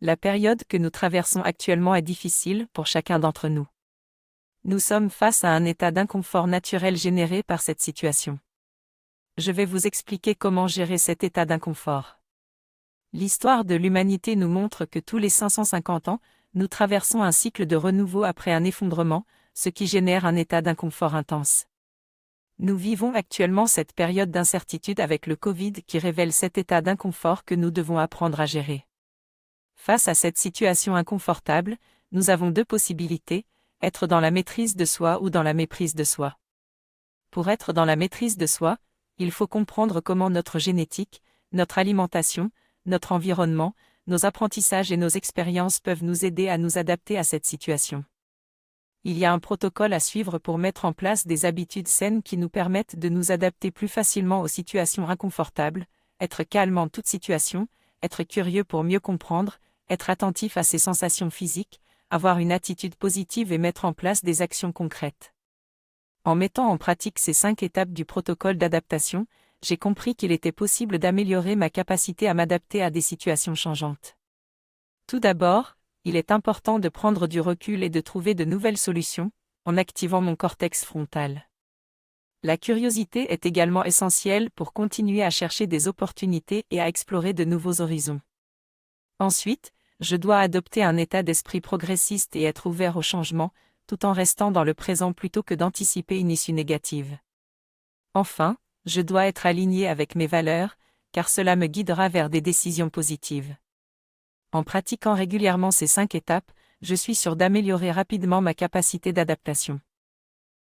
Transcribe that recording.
La période que nous traversons actuellement est difficile pour chacun d'entre nous. Nous sommes face à un état d'inconfort naturel généré par cette situation. Je vais vous expliquer comment gérer cet état d'inconfort. L'histoire de l'humanité nous montre que tous les 550 ans, nous traversons un cycle de renouveau après un effondrement, ce qui génère un état d'inconfort intense. Nous vivons actuellement cette période d'incertitude avec le Covid qui révèle cet état d'inconfort que nous devons apprendre à gérer. Face à cette situation inconfortable, nous avons deux possibilités, être dans la maîtrise de soi ou dans la méprise de soi. Pour être dans la maîtrise de soi, il faut comprendre comment notre génétique, notre alimentation, notre environnement, nos apprentissages et nos expériences peuvent nous aider à nous adapter à cette situation. Il y a un protocole à suivre pour mettre en place des habitudes saines qui nous permettent de nous adapter plus facilement aux situations inconfortables, être calme en toute situation, être curieux pour mieux comprendre, être attentif à ses sensations physiques, avoir une attitude positive et mettre en place des actions concrètes. En mettant en pratique ces 5 étapes du protocole d'adaptation, j'ai compris qu'il était possible d'améliorer ma capacité à m'adapter à des situations changeantes. Tout d'abord, il est important de prendre du recul et de trouver de nouvelles solutions, en activant mon cortex frontal. La curiosité est également essentielle pour continuer à chercher des opportunités et à explorer de nouveaux horizons. Ensuite, je dois adopter un état d'esprit progressiste et être ouvert au changement, tout en restant dans le présent plutôt que d'anticiper une issue négative. Enfin, je dois être aligné avec mes valeurs, car cela me guidera vers des décisions positives. En pratiquant régulièrement ces 5 étapes, je suis sûr d'améliorer rapidement ma capacité d'adaptation.